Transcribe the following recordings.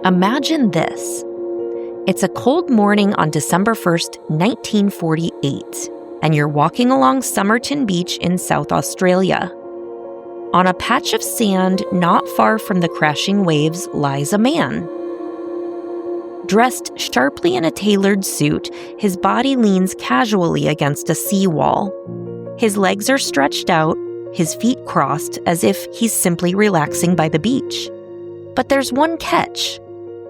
Imagine this. It's a cold morning on December 1st, 1948, and you're walking along Somerton Beach in South Australia. On a patch of sand not far from the crashing waves lies a man. Dressed sharply in a tailored suit, his body leans casually against a seawall. His legs are stretched out, his feet crossed as if he's simply relaxing by the beach. But there's one catch.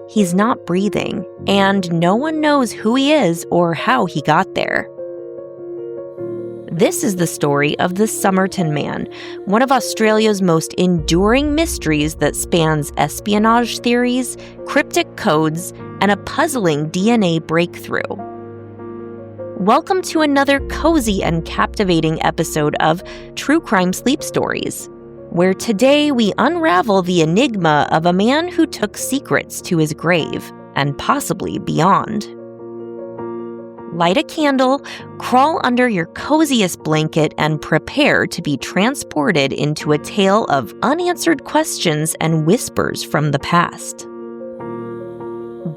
He's not breathing, and no one knows who he is or how he got there. This is the story of the Somerton Man, one of Australia's most enduring mysteries that spans espionage theories, cryptic codes, and a puzzling DNA breakthrough. Welcome to another cozy and captivating episode of True Crime Sleep Stories, where today we unravel the enigma of a man who took secrets to his grave and possibly beyond. Light a candle, crawl under your coziest blanket, and prepare to be transported into a tale of unanswered questions and whispers from the past.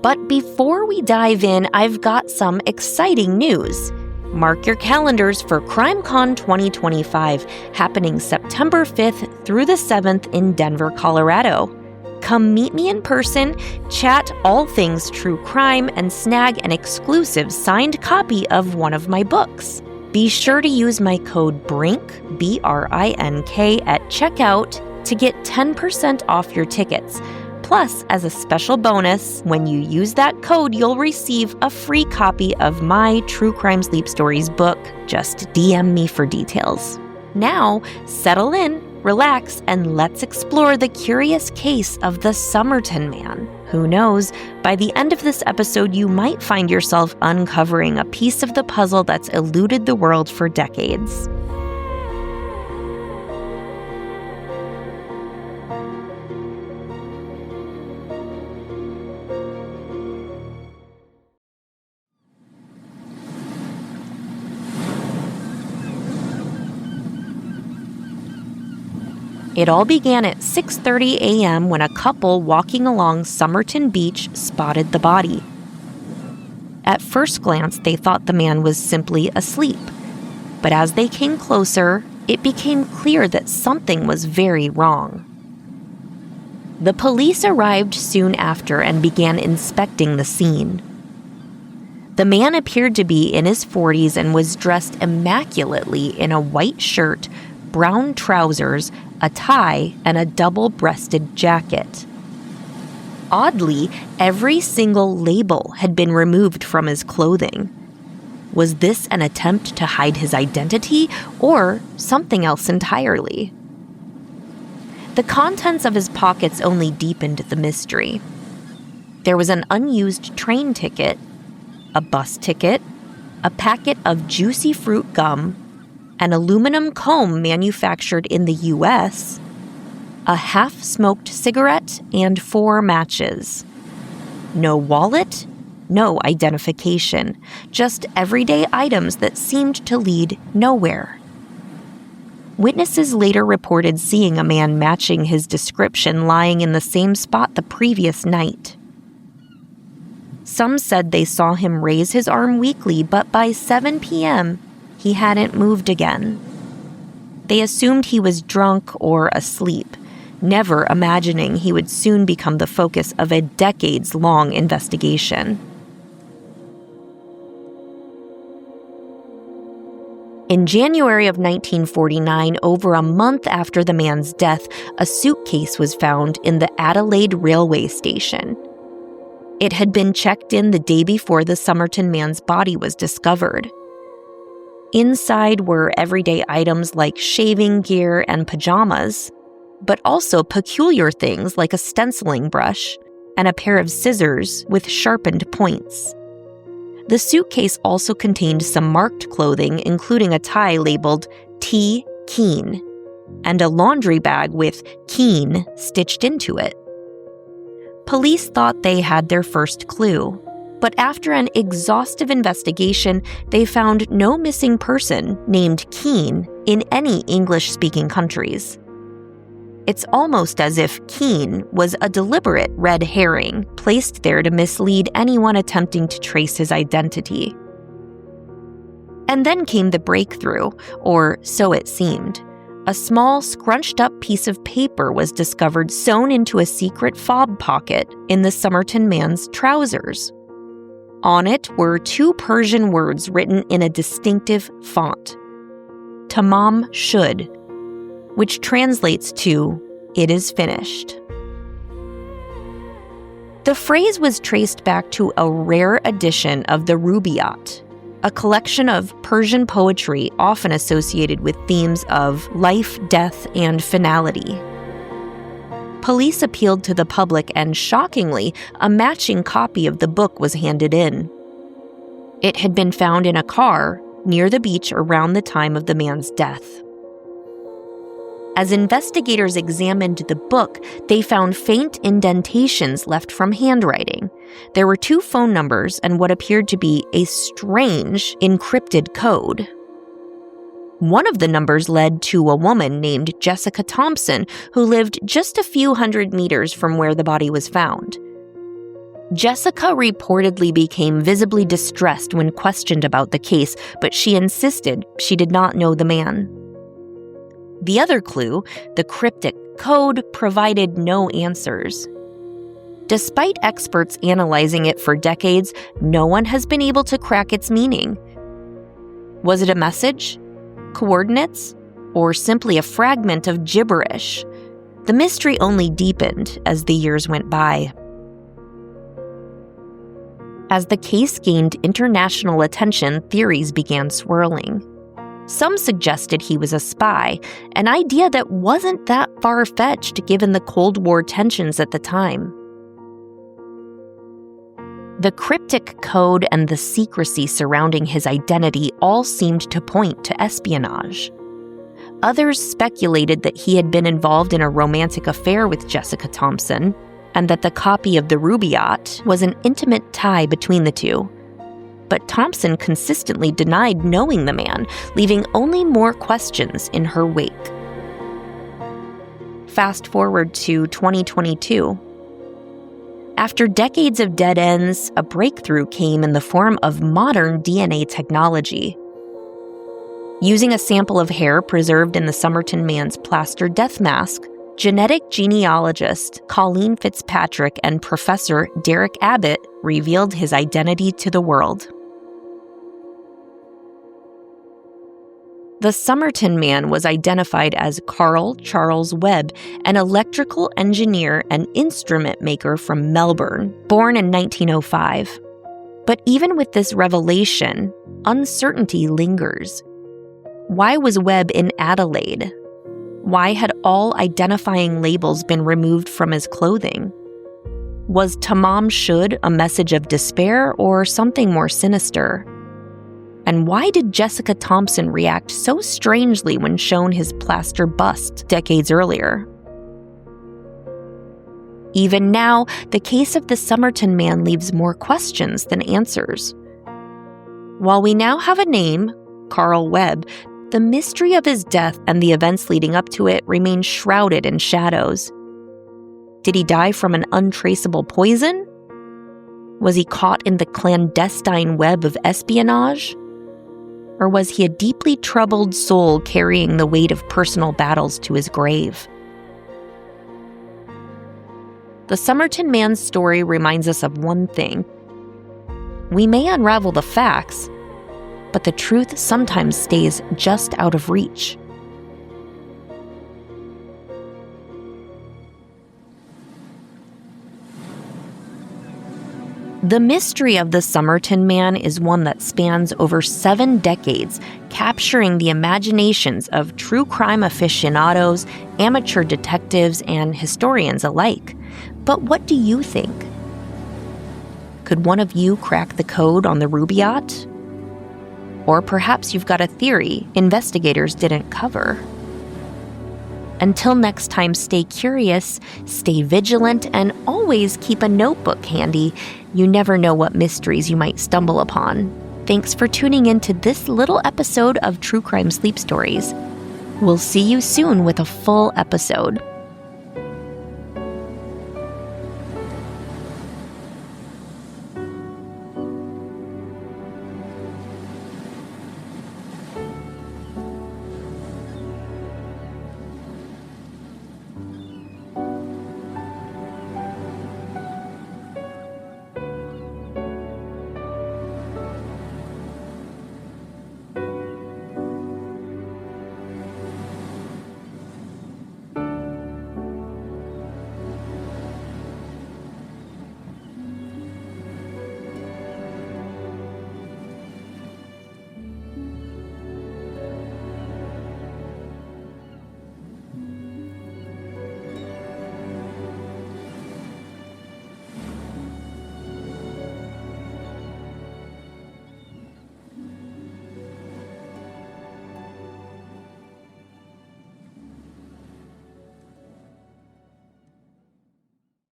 But before we dive in, I've got some exciting news. Mark your calendars for CrimeCon 2025, happening September 5th through the 7th in Denver, Colorado. Come meet me in person, chat all things true crime, and snag an exclusive signed copy of one of my books. Be sure to use my code BRINK, B-R-I-N-K, at checkout to get 10% off your tickets. Plus, as a special bonus, when you use that code, you'll receive a free copy of my True Crime Sleep Stories book. Just DM me for details. Now, settle in, relax, and let's explore the curious case of the Somerton Man. Who knows, by the end of this episode, you might find yourself uncovering a piece of the puzzle that's eluded the world for decades. It all began at 6:30 a.m. when a couple walking along Somerton Beach spotted the body. At first glance, they thought the man was simply asleep. But as they came closer, it became clear that something was very wrong. The police arrived soon after and began inspecting the scene. The man appeared to be in his 40s and was dressed immaculately in a white shirt, brown trousers, a tie, and a double-breasted jacket. Oddly, every single label had been removed from his clothing. Was this an attempt to hide his identity, or something else entirely? The contents of his pockets only deepened the mystery. There was an unused train ticket, a bus ticket, a packet of juicy fruit gum, an aluminum comb manufactured in the U.S., a half-smoked cigarette, and 4 matches. No wallet, no identification, just everyday items that seemed to lead nowhere. Witnesses later reported seeing a man matching his description lying in the same spot the previous night. Some said they saw him raise his arm weakly, but by 7 p.m., he hadn't moved again. They assumed he was drunk or asleep, never imagining he would soon become the focus of a decades-long investigation. In January of 1949, over a month after the man's death, a suitcase was found in the Adelaide railway station. It had been checked in the day before the Somerton man's body was discovered. Inside were everyday items like shaving gear and pajamas, but also peculiar things like a stenciling brush and a pair of scissors with sharpened points. The suitcase also contained some marked clothing, including a tie labeled T. Keene and a laundry bag with Keene stitched into it. Police thought they had their first clue. But after an exhaustive investigation, they found no missing person named Keene in any English-speaking countries. It's almost as if Keene was a deliberate red herring placed there to mislead anyone attempting to trace his identity. And then came the breakthrough, or so it seemed. A small, scrunched-up piece of paper was discovered sewn into a secret fob pocket in the Somerton Man's trousers. On it were 2 Persian words written in a distinctive font, Tamam Shud, which translates to, "It is finished." The phrase was traced back to a rare edition of the Rubaiyat, a collection of Persian poetry often associated with themes of life, death, and finality. Police appealed to the public, and shockingly, a matching copy of the book was handed in. It had been found in a car near the beach around the time of the man's death. As investigators examined the book, they found faint indentations left from handwriting. There were 2 phone numbers and what appeared to be a strange, encrypted code. One of the numbers led to a woman named Jessica Thompson, who lived just a few hundred meters from where the body was found. Jessica reportedly became visibly distressed when questioned about the case, but she insisted she did not know the man. The other clue, the cryptic code, provided no answers. Despite experts analyzing it for decades, no one has been able to crack its meaning. Was it a message, coordinates, or simply a fragment of gibberish? The mystery only deepened as the years went by. As the case gained international attention, theories began swirling. Some suggested he was a spy, an idea that wasn't that far-fetched given the Cold War tensions at the time. The cryptic code and the secrecy surrounding his identity all seemed to point to espionage. Others speculated that he had been involved in a romantic affair with Jessica Thompson, and that the copy of the Rubaiyat was an intimate tie between the two. But Thompson consistently denied knowing the man, leaving only more questions in her wake. Fast forward to 2022. After decades of dead ends, a breakthrough came in the form of modern DNA technology. Using a sample of hair preserved in the Somerton Man's plaster death mask, genetic genealogist Colleen Fitzpatrick and Professor Derek Abbott revealed his identity to the world. The Somerton Man was identified as Carl Charles Webb, an electrical engineer and instrument maker from Melbourne, born in 1905. But even with this revelation, uncertainty lingers. Why was Webb in Adelaide? Why had all identifying labels been removed from his clothing? Was Tamam Shud a message of despair or something more sinister? And why did Jessica Thompson react so strangely when shown his plaster bust decades earlier? Even now, the case of the Somerton Man leaves more questions than answers. While we now have a name, Carl Webb, the mystery of his death and the events leading up to it remain shrouded in shadows. Did he die from an untraceable poison? Was he caught in the clandestine web of espionage? Or was he a deeply troubled soul carrying the weight of personal battles to his grave? The Somerton Man's story reminds us of one thing. We may unravel the facts, but the truth sometimes stays just out of reach. The mystery of the Somerton Man is one that spans over 7 decades, capturing the imaginations of true crime aficionados, amateur detectives, and historians alike. But what do you think? Could one of you crack the code on the Rubaiyat? Or perhaps you've got a theory investigators didn't cover. Until next time, stay curious, stay vigilant, and always keep a notebook handy. You never know what mysteries you might stumble upon. Thanks for tuning in to this little episode of True Crime Sleep Stories. We'll see you soon with a full episode.